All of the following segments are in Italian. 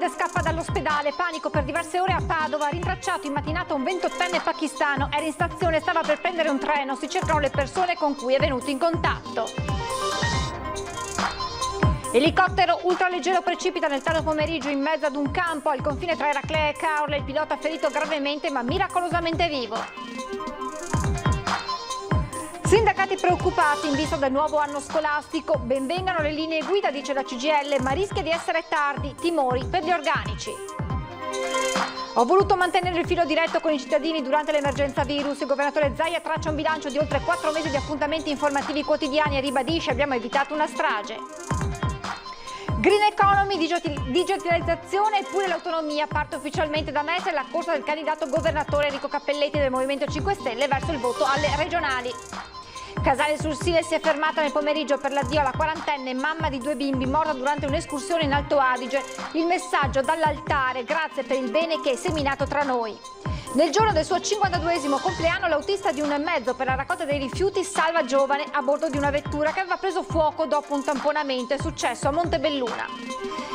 scappa dall'ospedale, panico per diverse ore a Padova, rintracciato in mattinata un 28enne pakistano, era in stazione, stava per prendere un treno, si cercano le persone con cui è venuto in contatto. Elicottero ultraleggero precipita nel tardo pomeriggio in mezzo ad un campo al confine tra Eraclea e Caorle, il pilota ferito gravemente ma miracolosamente vivo. Sindacati preoccupati in vista del nuovo anno scolastico, benvengano le linee guida, dice la CGIL, ma rischia di essere tardi, timori per gli organici. Ho voluto mantenere il filo diretto con i cittadini durante l'emergenza virus. Il governatore Zaia traccia un bilancio di oltre 4 mesi di appuntamenti informativi quotidiani e ribadisce: abbiamo evitato una strage. Green Economy, digitalizzazione e pure l'autonomia. Parte ufficialmente da Mestre la corsa del candidato governatore Enrico Cappelletti del Movimento 5 Stelle verso il voto alle regionali. Casale sul Sile si è fermata nel pomeriggio per l'addio alla quarantenne, mamma di 2 bimbi, morta durante un'escursione in Alto Adige. Il messaggio dall'altare: grazie per il bene che hai seminato tra noi. Nel giorno del suo 52esimo compleanno, l'autista di un mezzo per la raccolta dei rifiuti salva giovane a bordo di una vettura che aveva preso fuoco dopo un tamponamento. È successo a Montebelluna.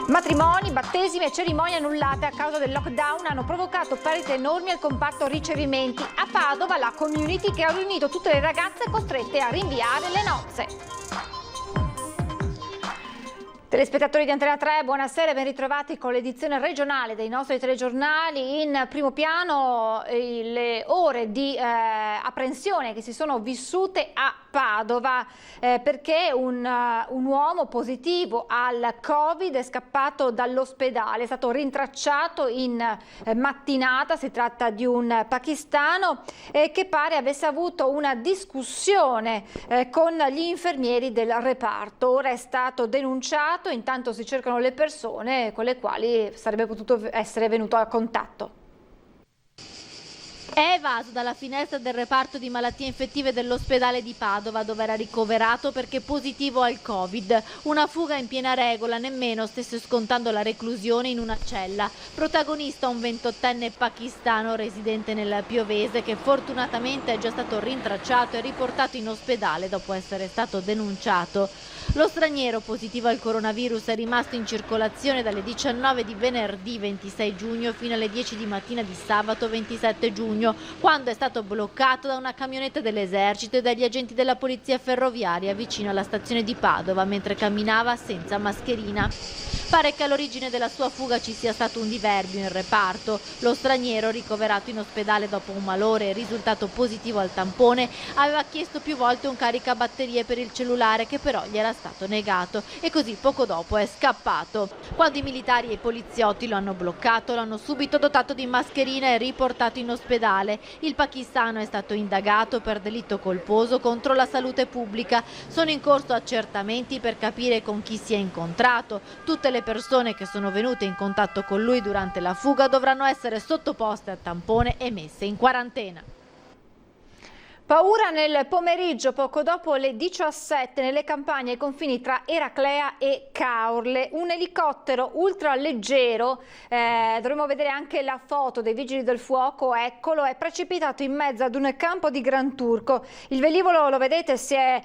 Matrimoni, battesimi e cerimonie annullate a causa del lockdown hanno provocato perdite enormi al comparto ricevimenti. A Padova la community che ha riunito tutte le ragazze costrette a rinviare le nozze. Telespettatori di Antena 3, buonasera e ben ritrovati con l'edizione regionale dei nostri telegiornali. In primo piano le ore di apprensione che si sono vissute a Padova perché un uomo positivo al Covid è scappato dall'ospedale, è stato rintracciato in mattinata. Si tratta di un pakistano che pare avesse avuto una discussione con gli infermieri del reparto. Ora è stato denunciato. Intanto si cercano le persone con le quali sarebbe potuto essere venuto a contatto. È evaso dalla finestra del reparto di malattie infettive dell'ospedale di Padova, dove era ricoverato perché positivo al Covid. Una fuga in piena regola, nemmeno stesse scontando la reclusione in una cella. Protagonista un 28enne pakistano residente nel Piovese che fortunatamente è già stato rintracciato e riportato in ospedale dopo essere stato denunciato. Lo straniero positivo al coronavirus è rimasto in circolazione dalle 19 di venerdì 26 giugno fino alle 10 di mattina di sabato 27 giugno, quando è stato bloccato da una camionetta dell'esercito e dagli agenti della polizia ferroviaria vicino alla stazione di Padova mentre camminava senza mascherina. Pare che all'origine della sua fuga ci sia stato un diverbio in reparto. Lo straniero, ricoverato in ospedale dopo un malore e risultato positivo al tampone, aveva chiesto più volte un caricabatterie per il cellulare che però gli era stato negato e così poco dopo è scappato. Quando i militari e i poliziotti lo hanno bloccato, l'hanno subito dotato di mascherina e riportato in ospedale. Il pakistano è stato indagato per delitto colposo contro la salute pubblica. Sono in corso accertamenti per capire con chi si è incontrato. Tutte le persone che sono venute in contatto con lui durante la fuga dovranno essere sottoposte a tampone e messe in quarantena. Paura nel pomeriggio, poco dopo le 17, nelle campagne ai confini tra Eraclea e Caorle. Un elicottero ultraleggero, dovremo vedere anche la foto dei vigili del fuoco, eccolo, è precipitato in mezzo ad un campo di Granturco. Il velivolo, lo vedete, si è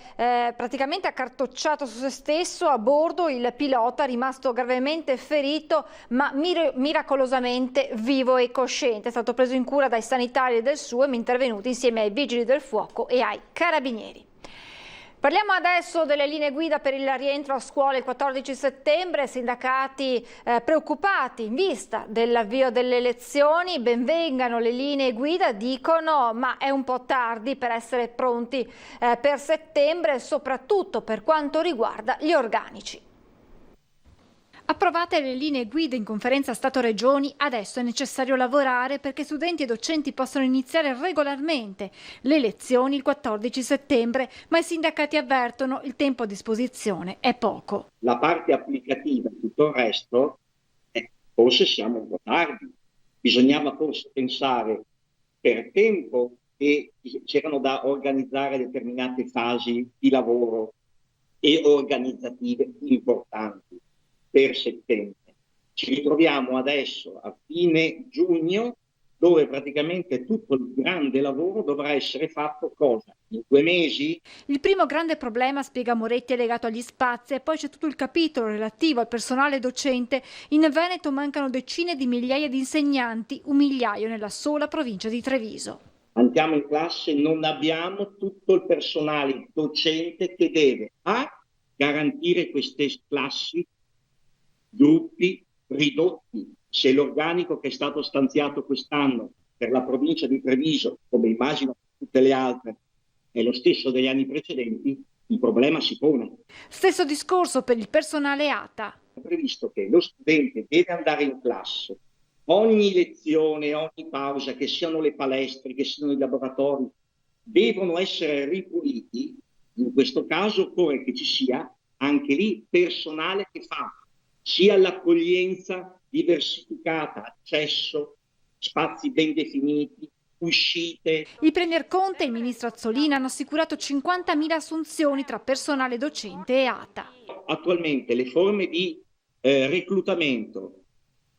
praticamente accartocciato su se stesso. A bordo il pilota, rimasto gravemente ferito ma miracolosamente vivo e cosciente. È stato preso in cura dai sanitari del SUEM intervenuti insieme ai vigili del fuoco e ai carabinieri. Parliamo adesso delle linee guida per il rientro a scuola il 14 settembre. Sindacati preoccupati in vista dell'avvio delle lezioni. Benvengano le linee guida, dicono, ma è un po' tardi per essere pronti per settembre, soprattutto per quanto riguarda gli organici. Approvate le linee guida in conferenza Stato-Regioni, adesso è necessario lavorare perché studenti e docenti possano iniziare regolarmente le lezioni il 14 settembre, ma i sindacati avvertono il tempo a disposizione è poco. La parte applicativa e tutto il resto, forse siamo un po' tardi. Bisognava forse pensare per tempo che c'erano da organizzare determinate fasi di lavoro e organizzative importanti. Per settembre. Ci ritroviamo adesso a fine giugno dove praticamente tutto il grande lavoro dovrà essere fatto cosa? In 2 mesi? Il primo grande problema, spiega Moretti, è legato agli spazi e poi c'è tutto il capitolo relativo al personale docente. In Veneto mancano decine di migliaia di insegnanti, 1 migliaio nella sola provincia di Treviso. Andiamo in classe, non abbiamo tutto il personale docente che deve garantire queste classi, gruppi ridotti. Se l'organico che è stato stanziato quest'anno per la provincia di Treviso, come immagino tutte le altre, è lo stesso degli anni precedenti, il problema si pone. Stesso discorso per il personale ATA. È previsto che lo studente deve andare in classe, ogni lezione, ogni pausa, che siano le palestre, che siano i laboratori, devono essere ripuliti. In questo caso occorre che ci sia anche lì personale che fa sia l'accoglienza diversificata, accesso, spazi ben definiti, uscite. Il Premier Conte e il Ministro Azzolina hanno assicurato 50.000 assunzioni tra personale docente e ATA. Attualmente le forme di reclutamento,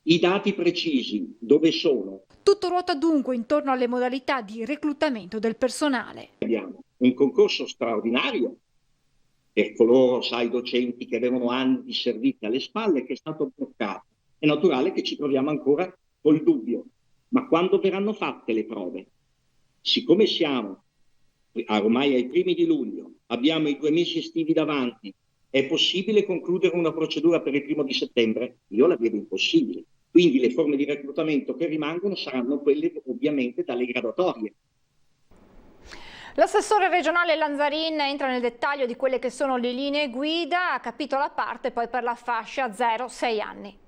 i dati precisi, dove sono? Tutto ruota dunque intorno alle modalità di reclutamento del personale. Abbiamo un concorso straordinario per coloro, docenti che avevano anni di servizi alle spalle, che è stato bloccato. È naturale che ci troviamo ancora col dubbio, ma quando verranno fatte le prove? Siccome siamo ormai ai primi di luglio, abbiamo i 2 mesi estivi davanti, è possibile concludere una procedura per il 1° di settembre? Io la vedo impossibile. Quindi le forme di reclutamento che rimangono saranno quelle ovviamente dalle graduatorie. L'assessore regionale Lanzarin entra nel dettaglio di quelle che sono le linee guida, a capitolo a parte poi per la fascia 0-6 anni.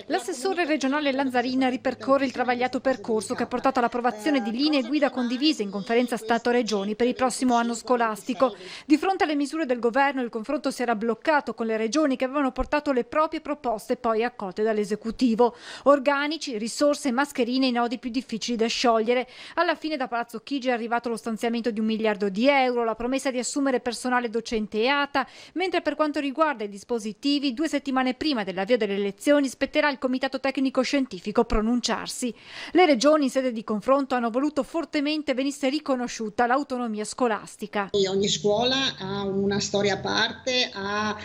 L'assessore regionale Lanzarin ripercorre il travagliato percorso che ha portato all'approvazione di linee guida condivise in conferenza Stato-Regioni per il prossimo anno scolastico. Di fronte alle misure del governo il confronto si era bloccato con le regioni che avevano portato le proprie proposte poi accolte dall'esecutivo. Organici, risorse, mascherine, i nodi più difficili da sciogliere. Alla fine da Palazzo Chigi è arrivato lo stanziamento di 1 miliardo di euro, la promessa di assumere personale docente e ATA, mentre per quanto riguarda i dispositivi, 2 settimane prima dell'avvio delle elezioni spetterà al Comitato Tecnico Scientifico pronunciarsi. Le regioni in sede di confronto hanno voluto fortemente venisse riconosciuta l'autonomia scolastica. Ogni scuola ha una storia a parte, ha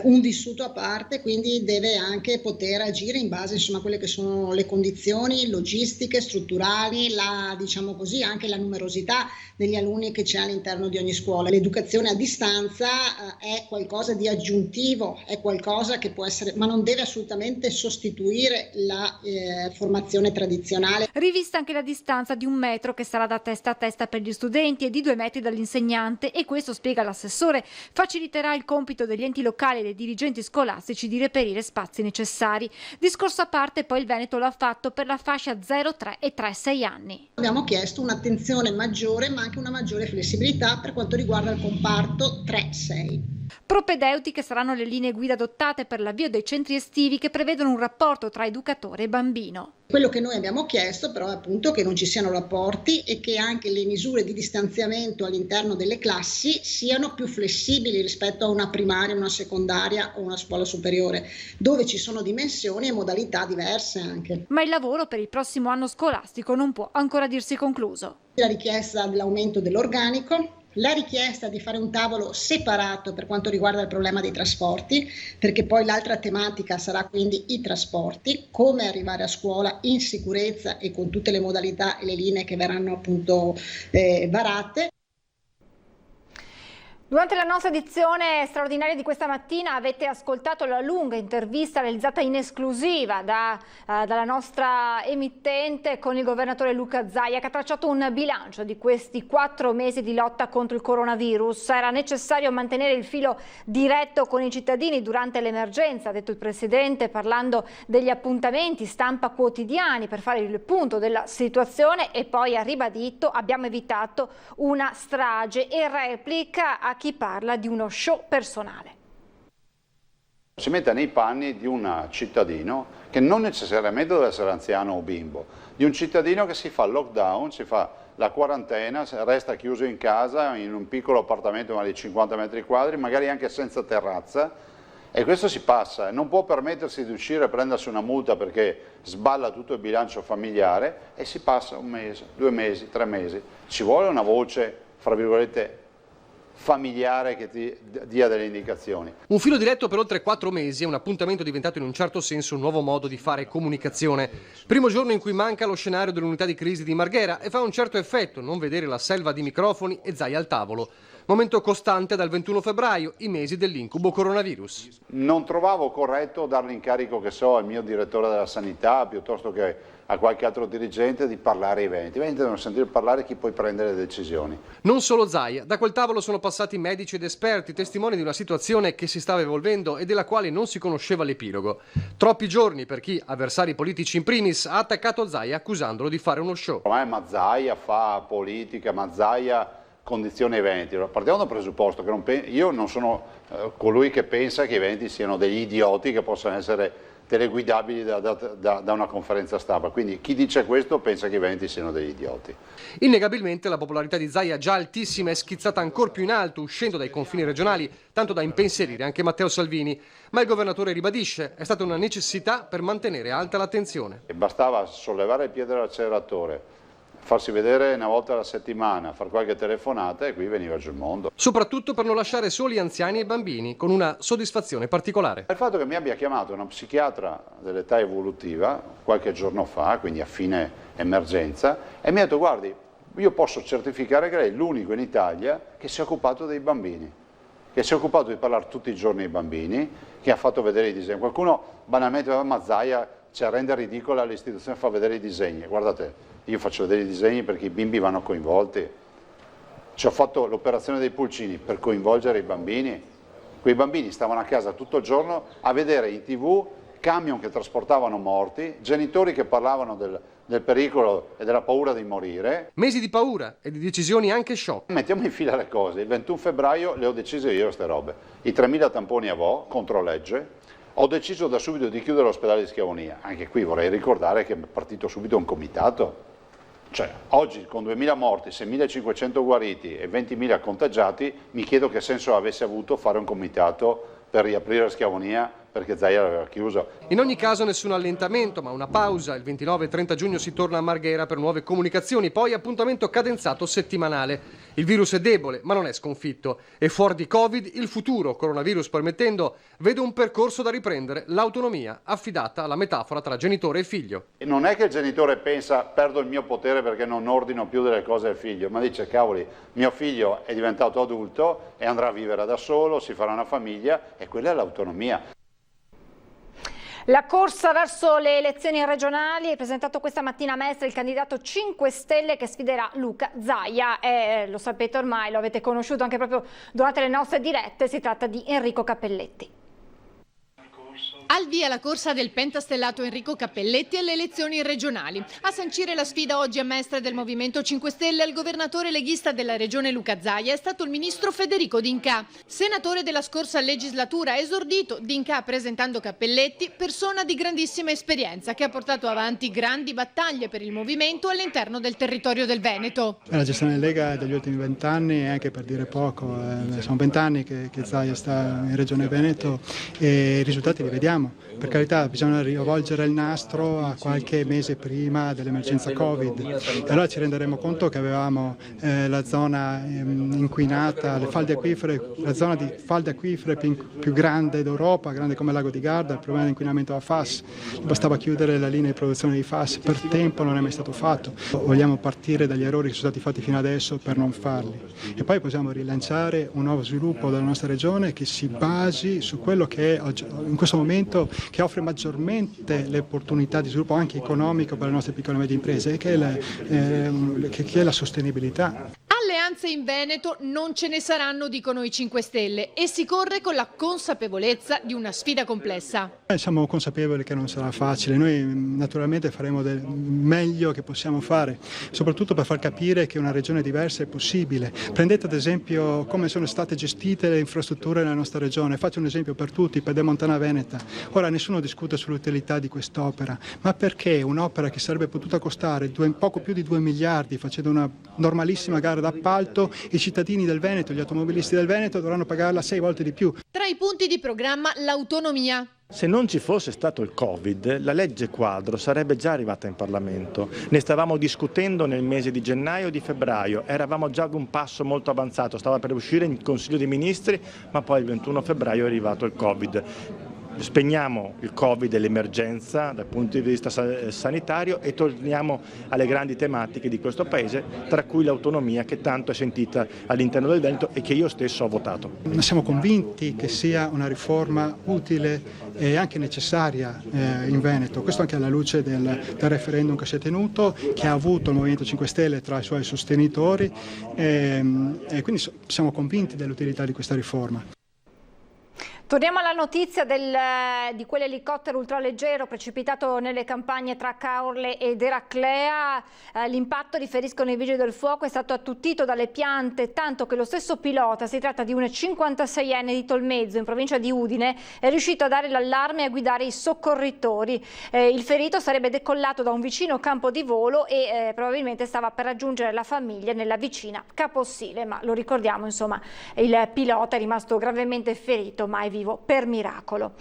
un vissuto a parte, quindi deve anche poter agire in base a quelle che sono le condizioni logistiche, strutturali, anche la numerosità degli alunni che c'è all'interno di ogni scuola. L'educazione a distanza è qualcosa di aggiuntivo, è qualcosa che può essere, ma non deve assolutamente sostituire la formazione tradizionale. Rivista anche la distanza di 1 metro che sarà da testa a testa per gli studenti e di 2 metri dall'insegnante, e questo, spiega l'assessore, faciliterà il compito degli enti locali e dei dirigenti scolastici di reperire spazi necessari. Discorso a parte poi il Veneto l'ha fatto per la fascia 0-3 e 3-6 anni. Abbiamo chiesto un'attenzione maggiore ma anche una maggiore flessibilità per quanto riguarda il comparto 3-6. Propedeutiche saranno le linee guida adottate per l'avvio dei centri estivi che prevedono un rapporto tra educatore e bambino. Quello che noi abbiamo chiesto però è appunto che non ci siano rapporti e che anche le misure di distanziamento all'interno delle classi siano più flessibili rispetto a una primaria, una secondaria o una scuola superiore, dove ci sono dimensioni e modalità diverse anche. Ma il lavoro per il prossimo anno scolastico non può ancora dirsi concluso. La richiesta dell'aumento dell'organico, la richiesta di fare un tavolo separato per quanto riguarda il problema dei trasporti, perché poi l'altra tematica sarà quindi i trasporti, come arrivare a scuola in sicurezza e con tutte le modalità e le linee che verranno appunto varate. Durante la nostra edizione straordinaria di questa mattina avete ascoltato la lunga intervista realizzata in esclusiva dalla nostra emittente con il governatore Luca Zaia, che ha tracciato un bilancio di questi 4 mesi di lotta contro il coronavirus. Era necessario mantenere il filo diretto con i cittadini durante l'emergenza, ha detto il Presidente, parlando degli appuntamenti stampa quotidiani per fare il punto della situazione, e poi ha ribadito: abbiamo evitato una strage, e replica a chi parla di uno show personale. Si mette nei panni di un cittadino che non necessariamente deve essere anziano o bimbo, di un cittadino che si fa il lockdown, si fa la quarantena, resta chiuso in casa in un piccolo appartamento di 50 metri quadri, magari anche senza terrazza, E questo si passa, non può permettersi di uscire e prendersi una multa perché sballa tutto il bilancio familiare e si passa 1 mese, 2 mesi, 3 mesi. Ci vuole una voce, fra virgolette, familiare che ti dia delle indicazioni. Un filo diretto per oltre 4 mesi è un appuntamento diventato in un certo senso un nuovo modo di fare comunicazione. Primo giorno in cui manca lo scenario dell'unità di crisi di Marghera e fa un certo effetto non vedere la selva di microfoni e Zaia al tavolo. Momento costante dal 21 febbraio, i mesi dell'incubo coronavirus. Non trovavo corretto dare l'incarico, che so, al mio direttore della sanità piuttosto che a qualche altro dirigente di parlare ai Veneti. I Veneti devono sentire parlare chi poi prende le decisioni. Non solo Zaia, da quel tavolo sono passati medici ed esperti, testimoni di una situazione che si stava evolvendo e della quale non si conosceva l'epilogo. Troppi giorni per chi, avversari politici in primis, ha attaccato Zaia accusandolo di fare uno show. Ma Zaia fa politica, ma Zaia condizione i Veneti. Partiamo dal presupposto che io non sono colui che pensa che i Veneti siano degli idioti che possano essere teleguidabili da una conferenza stampa, quindi chi dice questo pensa che i Veneti siano degli idioti. Innegabilmente la popolarità di Zaia, già altissima, è schizzata ancor più in alto uscendo dai confini regionali, tanto da impensierire anche Matteo Salvini, ma il governatore ribadisce è stata una necessità per mantenere alta l'attenzione. E bastava sollevare il piede dall'acceleratore, farsi vedere una volta alla settimana, far qualche telefonata e qui veniva giù il mondo. Soprattutto per non lasciare soli anziani e bambini, con una soddisfazione particolare. Il fatto che mi abbia chiamato una psichiatra dell'età evolutiva qualche giorno fa, quindi a fine emergenza, e mi ha detto: guardi, io posso certificare che lei è l'unico in Italia che si è occupato dei bambini, che si è occupato di parlare tutti i giorni ai bambini, che ha fatto vedere i disegni. Qualcuno banalmente va a Zaia, cioè rende ridicola l'istituzione, fa vedere i disegni. Guardate, io faccio vedere i disegni perché i bimbi vanno coinvolti. Ci ho fatto l'operazione dei pulcini per coinvolgere i bambini. Quei bambini stavano a casa tutto il giorno a vedere in TV camion che trasportavano morti, genitori che parlavano del pericolo e della paura di morire. Mesi di paura e di decisioni anche shock. Mettiamo in fila le cose. Il 21 febbraio le ho decise io queste robe. I 3.000 tamponi a vo, contro legge. Ho deciso da subito di chiudere l'ospedale di Schiavonia. Anche qui vorrei ricordare che è partito subito un comitato. Cioè, oggi con 2.000 morti, 6.500 guariti e 20.000 contagiati, mi chiedo che senso avesse avuto fare un comitato per riaprire Schiavonia perché Zaia l'aveva chiuso. In ogni caso nessun allentamento, ma una pausa. Il 29 e 30 giugno si torna a Marghera per nuove comunicazioni, poi appuntamento cadenzato settimanale. Il virus è debole, ma non è sconfitto. E fuori di Covid, il futuro, coronavirus permettendo, vede un percorso da riprendere, l'autonomia, affidata alla metafora tra genitore e figlio. E non è che il genitore pensa: perdo il mio potere perché non ordino più delle cose al figlio, ma dice: cavoli, mio figlio è diventato adulto e andrà a vivere da solo, si farà una famiglia, e quella è l'autonomia. La corsa verso le elezioni regionali, è presentato questa mattina a Mestre il candidato 5 Stelle che sfiderà Luca Zaia. Lo sapete ormai, lo avete conosciuto anche proprio durante le nostre dirette, si tratta di Enrico Cappelletti. Al via la corsa del pentastellato Enrico Cappelletti alle elezioni regionali. A sancire la sfida oggi a Mestre del Movimento 5 Stelle al governatore leghista della regione Luca Zaia è stato il ministro Federico D'Incà. Senatore della scorsa legislatura ha esordito D'Incà presentando Cappelletti, persona di grandissima esperienza che ha portato avanti grandi battaglie per il movimento all'interno del territorio del Veneto. La gestione Lega degli ultimi 20 anni, anche per dire poco, sono 20 anni che Zaia sta in regione Veneto e i risultati li vediamo. Per carità, bisogna rivolgere il nastro a qualche mese prima dell'emergenza Covid. E allora ci renderemo conto che avevamo la zona inquinata, le falde acquifere, la zona di falde acquifere più grande d'Europa, grande come il lago di Garda, il problema di inquinamento a FAS. Bastava chiudere la linea di produzione di FAS, per tempo non è mai stato fatto. Vogliamo partire dagli errori che sono stati fatti fino adesso per non farli. E poi possiamo rilanciare un nuovo sviluppo della nostra regione che si basi su quello che è in questo momento che offre maggiormente le opportunità di sviluppo anche economico per le nostre piccole e medie imprese, che è la sostenibilità. Alleanze in Veneto non ce ne saranno, dicono i 5 Stelle, e si corre con la consapevolezza di una sfida complessa. Siamo consapevoli che non sarà facile, noi naturalmente faremo del meglio che possiamo fare, soprattutto per far capire che una regione diversa è possibile. Prendete ad esempio come sono state gestite le infrastrutture nella nostra regione, faccio un esempio per tutti, Pedemontana Veneta. Ora nessuno discute sull'utilità di quest'opera, ma perché un'opera che sarebbe potuta costare poco più di 2 miliardi facendo una normalissima gara d'appalto, i cittadini del Veneto, gli automobilisti del Veneto dovranno pagarla 6 volte di più. Tra i punti di programma l'autonomia. Se non ci fosse stato il Covid, la legge quadro sarebbe già arrivata in Parlamento. Ne stavamo discutendo nel mese di gennaio e di febbraio, eravamo già ad un passo molto avanzato, stava per uscire in Consiglio dei Ministri, ma poi il 21 febbraio è arrivato il Covid. Spegniamo il Covid e l'emergenza dal punto di vista sanitario e torniamo alle grandi tematiche di questo Paese, tra cui l'autonomia che tanto è sentita all'interno del Veneto e che io stesso ho votato. Siamo convinti che sia una riforma utile e anche necessaria in Veneto, questo anche alla luce del referendum che si è tenuto, che ha avuto il Movimento 5 Stelle tra i suoi sostenitori e quindi siamo convinti dell'utilità di questa riforma. Torniamo alla notizia di quell'elicottero ultraleggero precipitato nelle campagne tra Caorle ed Eraclea. L'impatto, riferiscono i vigili del fuoco, è stato attutito dalle piante, tanto che lo stesso pilota, si tratta di un 56enne di Tolmezzo in provincia di Udine, è riuscito a dare l'allarme e a guidare i soccorritori. Il ferito sarebbe decollato da un vicino campo di volo e probabilmente stava per raggiungere la famiglia nella vicina Capossile, ma lo ricordiamo, insomma, il pilota è rimasto gravemente ferito, ma è vivo per miracolo.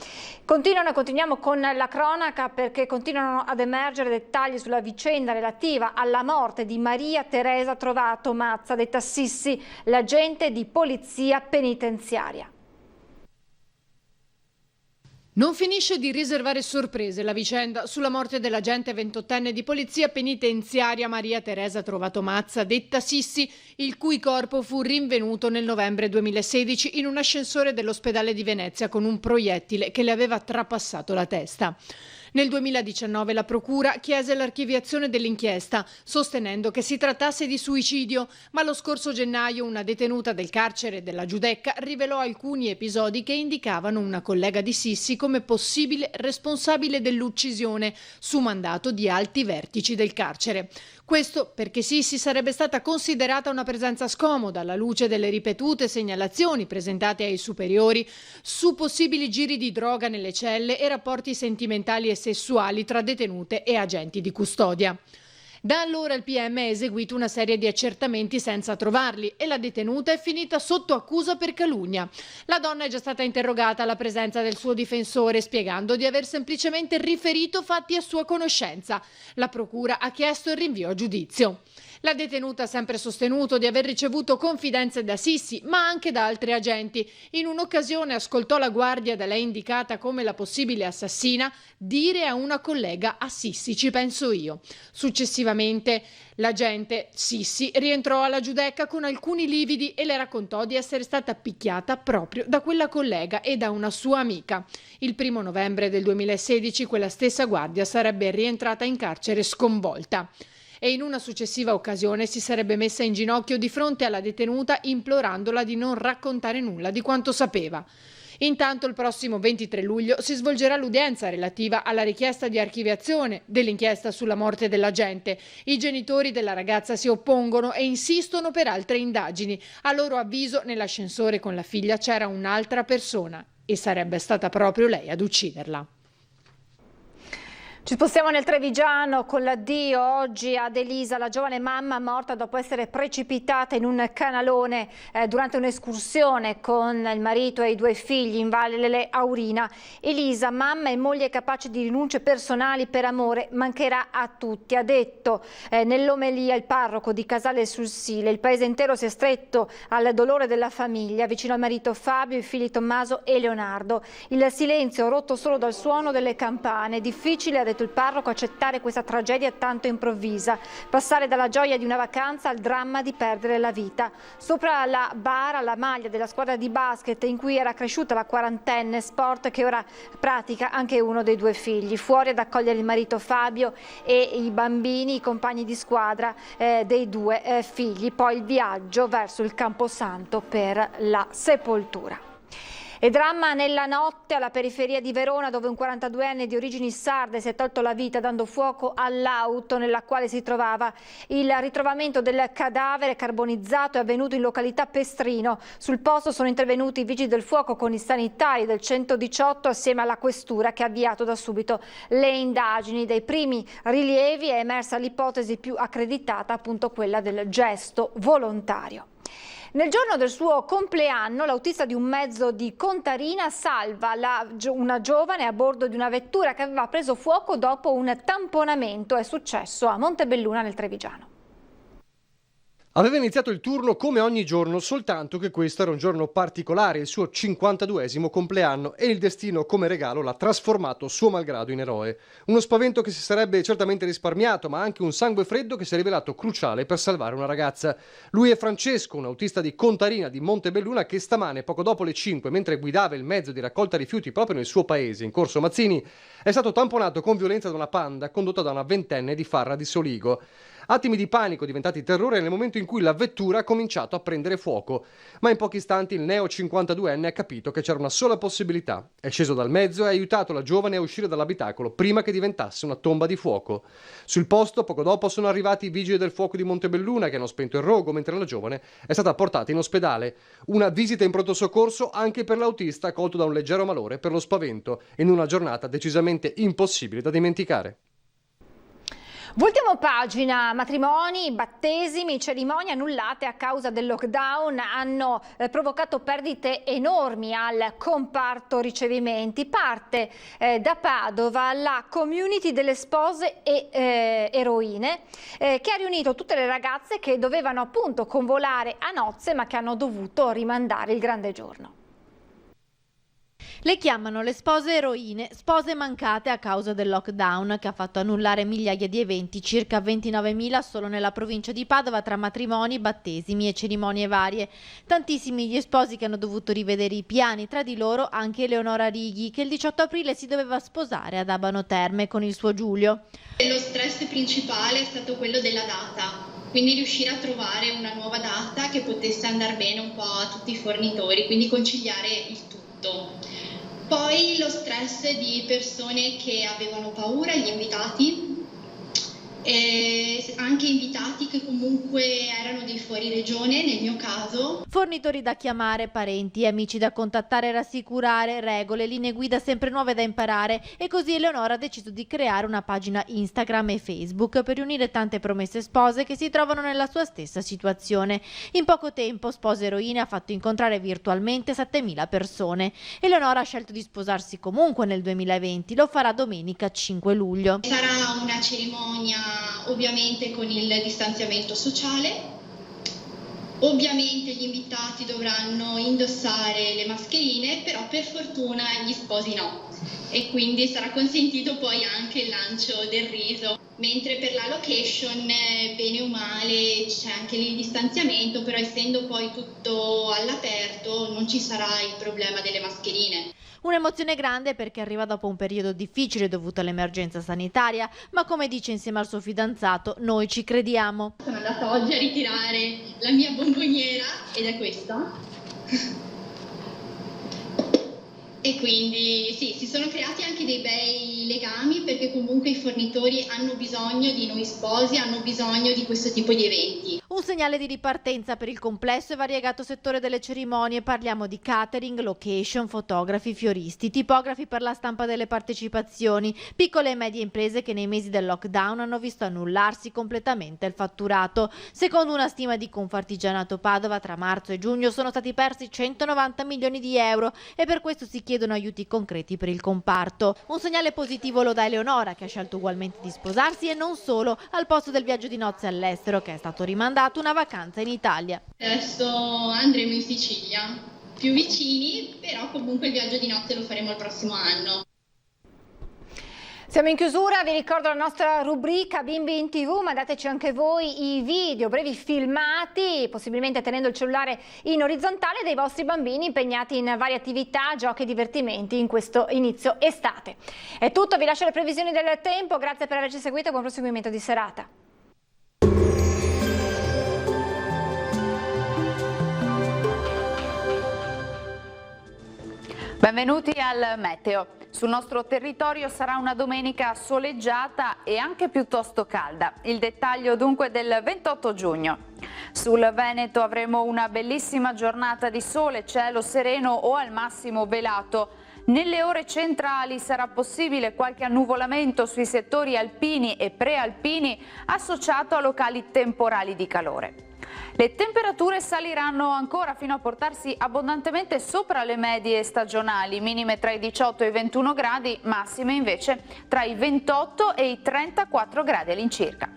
Continuiamo con la cronaca, perché continuano ad emergere dettagli sulla vicenda relativa alla morte di Maria Teresa Trovato Mazza, detta Sissi, l'agente di polizia penitenziaria. Non finisce di riservare sorprese la vicenda sulla morte dell'agente 28enne di polizia penitenziaria Maria Teresa Trovato Mazza, detta Sissi, il cui corpo fu rinvenuto nel novembre 2016 in un ascensore dell'ospedale di Venezia con un proiettile che le aveva trapassato la testa. Nel 2019 la Procura chiese l'archiviazione dell'inchiesta, sostenendo che si trattasse di suicidio, ma lo scorso gennaio una detenuta del carcere della Giudecca rivelò alcuni episodi che indicavano una collega di Sissi come possibile responsabile dell'uccisione, su mandato di alti vertici del carcere. Questo perché Sissi sarebbe stata considerata una presenza scomoda alla luce delle ripetute segnalazioni presentate ai superiori su possibili giri di droga nelle celle e rapporti sentimentali e sessuali tra detenute e agenti di custodia. Da allora il PM ha eseguito una serie di accertamenti senza trovarli e la detenuta è finita sotto accusa per calunnia. La donna è già stata interrogata alla presenza del suo difensore, spiegando di aver semplicemente riferito fatti a sua conoscenza. La procura ha chiesto il rinvio a giudizio. La detenuta ha sempre sostenuto di aver ricevuto confidenze da Sissi, ma anche da altri agenti. In un'occasione ascoltò la guardia da lei indicata come la possibile assassina dire a una collega: "A Sissi ci penso io". Successivamente l'agente Sissi rientrò alla Giudecca con alcuni lividi e le raccontò di essere stata picchiata proprio da quella collega e da una sua amica. Il 1 novembre del 2016 quella stessa guardia sarebbe rientrata in carcere sconvolta. E in una successiva occasione si sarebbe messa in ginocchio di fronte alla detenuta implorandola di non raccontare nulla di quanto sapeva. Intanto il prossimo 23 luglio si svolgerà l'udienza relativa alla richiesta di archiviazione dell'inchiesta sulla morte dell'agente. I genitori della ragazza si oppongono e insistono per altre indagini. A loro avviso nell'ascensore con la figlia c'era un'altra persona e sarebbe stata proprio lei ad ucciderla. Ci spostiamo nel Trevigiano con l'addio oggi ad Elisa, la giovane mamma morta dopo essere precipitata in un canalone durante un'escursione con il marito e i 2 figli in Valle Aurina. Elisa, mamma e moglie capace di rinunce personali per amore, mancherà a tutti. Ha detto nell'omelia il parroco di Casale sul Sile: il paese intero si è stretto al dolore della famiglia, vicino al marito Fabio, i figli Tommaso e Leonardo. Il silenzio rotto solo dal suono delle campane. Difficile, ha detto il parroco, accettare questa tragedia tanto improvvisa, passare dalla gioia di una vacanza al dramma di perdere la vita. Sopra la bara la maglia della squadra di basket in cui era cresciuta la quarantenne, sport che ora pratica anche uno dei 2 figli. Fuori ad accogliere il marito Fabio e i bambini, i compagni di squadra dei 2 figli. Poi il viaggio verso il Camposanto per la sepoltura. E dramma nella notte alla periferia di Verona, dove un 42enne di origini sarde si è tolto la vita dando fuoco all'auto nella quale si trovava. Il ritrovamento del cadavere carbonizzato è avvenuto in località Pestrino. Sul posto sono intervenuti i vigili del fuoco con i sanitari del 118 assieme alla questura, che ha avviato da subito le indagini. Dai primi rilievi è emersa l'ipotesi più accreditata, appunto quella del gesto volontario. Nel giorno del suo compleanno, l'autista di un mezzo di Contarina salva una giovane a bordo di una vettura che aveva preso fuoco dopo un tamponamento. È successo a Montebelluna nel Trevigiano. Aveva iniziato il turno come ogni giorno, soltanto che questo era un giorno particolare, il suo 52esimo compleanno, e il destino come regalo l'ha trasformato suo malgrado in eroe. Uno spavento che si sarebbe certamente risparmiato, ma anche un sangue freddo che si è rivelato cruciale per salvare una ragazza. Lui è Francesco, un autista di Contarina di Montebelluna, che stamane, poco dopo le 5, mentre guidava il mezzo di raccolta rifiuti proprio nel suo paese, in Corso Mazzini, è stato tamponato con violenza da una Panda condotta da una ventenne di Farra di Soligo. Attimi di panico diventati terrore nel momento in cui la vettura ha cominciato a prendere fuoco, ma in pochi istanti il neo 52enne ha capito che c'era una sola possibilità. È sceso dal mezzo e ha aiutato la giovane a uscire dall'abitacolo prima che diventasse una tomba di fuoco. Sul posto, poco dopo, sono arrivati i vigili del fuoco di Montebelluna che hanno spento il rogo, mentre la giovane è stata portata in ospedale. Una visita in pronto soccorso anche per l'autista colto da un leggero malore per lo spavento, in una giornata decisamente impossibile da dimenticare. Voltiamo pagina. Matrimoni, battesimi, cerimonie annullate a causa del lockdown hanno provocato perdite enormi al comparto ricevimenti. Parte da Padova la community delle spose e eroine che ha riunito tutte le ragazze che dovevano appunto convolare a nozze ma che hanno dovuto rimandare il grande giorno. Le chiamano le spose eroine, spose mancate a causa del lockdown che ha fatto annullare migliaia di eventi, circa 29.000 solo nella provincia di Padova, tra matrimoni, battesimi e cerimonie varie. Tantissimi gli sposi che hanno dovuto rivedere i piani, tra di loro anche Eleonora Righi, che il 18 aprile si doveva sposare ad Abano Terme con il suo Giulio. Lo stress principale è stato quello della data, quindi riuscire a trovare una nuova data che potesse andare bene un po' a tutti i fornitori, quindi conciliare il tutto. Poi lo stress di persone che avevano paura, gli invitati, e anche invitati che comunque erano dei fuori regione, nel mio caso. Fornitori da chiamare, parenti e amici da contattare e rassicurare, regole, linee guida sempre nuove da imparare, e così Eleonora ha deciso di creare una pagina Instagram e Facebook per riunire tante promesse spose che si trovano nella sua stessa situazione. In poco tempo Spose Eroine ha fatto incontrare virtualmente 7.000 persone. Eleonora ha scelto di sposarsi comunque nel 2020, lo farà domenica 5 luglio. Sarà una cerimonia ovviamente con il distanziamento sociale, ovviamente gli invitati dovranno indossare le mascherine, però per fortuna gli sposi no, e quindi sarà consentito poi anche il lancio del riso, mentre per la location bene o male c'è anche lì il distanziamento, però essendo poi tutto all'aperto non ci sarà il problema delle mascherine. Un'emozione grande perché arriva dopo un periodo difficile dovuto all'emergenza sanitaria, ma come dice insieme al suo fidanzato, noi ci crediamo. Sono andata oggi a ritirare la mia bomboniera ed è questa. E quindi sì, si sono creati anche dei bei legami, perché comunque i fornitori hanno bisogno di noi sposi, hanno bisogno di questo tipo di eventi. Un segnale di ripartenza per il complesso e variegato settore delle cerimonie. Parliamo di catering, location, fotografi, fioristi, tipografi per la stampa delle partecipazioni, piccole e medie imprese che nei mesi del lockdown hanno visto annullarsi completamente il fatturato. Secondo una stima di Confartigianato Padova, tra marzo e giugno sono stati persi 190 milioni di euro e per questo si chiedono aiuti concreti per il comparto. Un segnale positivo lo dà Eleonora, che ha scelto ugualmente di sposarsi, e non solo, al posto del viaggio di nozze all'estero che è stato rimandato, una vacanza in Italia. Adesso andremo in Sicilia, più vicini, però comunque il viaggio di nozze lo faremo il prossimo anno. Siamo in chiusura, vi ricordo la nostra rubrica Bimbi in TV, mandateci anche voi i video brevi filmati, possibilmente tenendo il cellulare in orizzontale, dei vostri bambini impegnati in varie attività, giochi e divertimenti in questo inizio estate. È tutto, vi lascio le previsioni del tempo, grazie per averci seguito e buon proseguimento di serata. Benvenuti al Meteo. Sul nostro territorio sarà una domenica soleggiata e anche piuttosto calda. Il dettaglio dunque del 28 giugno. Sul Veneto avremo una bellissima giornata di sole, cielo sereno o al massimo velato. Nelle ore centrali sarà possibile qualche annuvolamento sui settori alpini e prealpini associato a locali temporali di calore. Le temperature saliranno ancora fino a portarsi abbondantemente sopra le medie stagionali, minime tra i 18 e i 21 gradi, massime invece tra i 28 e i 34 gradi all'incirca.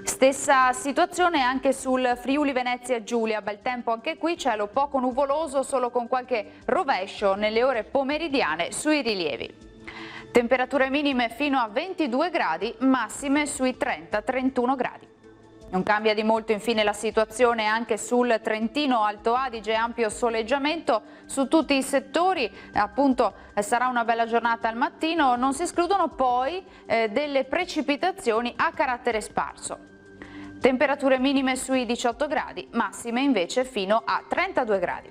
Stessa situazione anche sul Friuli Venezia Giulia, bel tempo anche qui, cielo poco nuvoloso, solo con qualche rovescio nelle ore pomeridiane sui rilievi. Temperature minime fino a 22 gradi, massime sui 30-31 gradi. Non cambia di molto infine la situazione anche sul Trentino Alto Adige, ampio soleggiamento su tutti i settori, appunto sarà una bella giornata al mattino, non si escludono poi delle precipitazioni a carattere sparso. Temperature minime sui 18 gradi, massime invece fino a 32 gradi.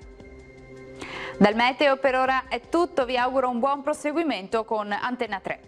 Dal meteo per ora è tutto, vi auguro un buon proseguimento con Antenna 3.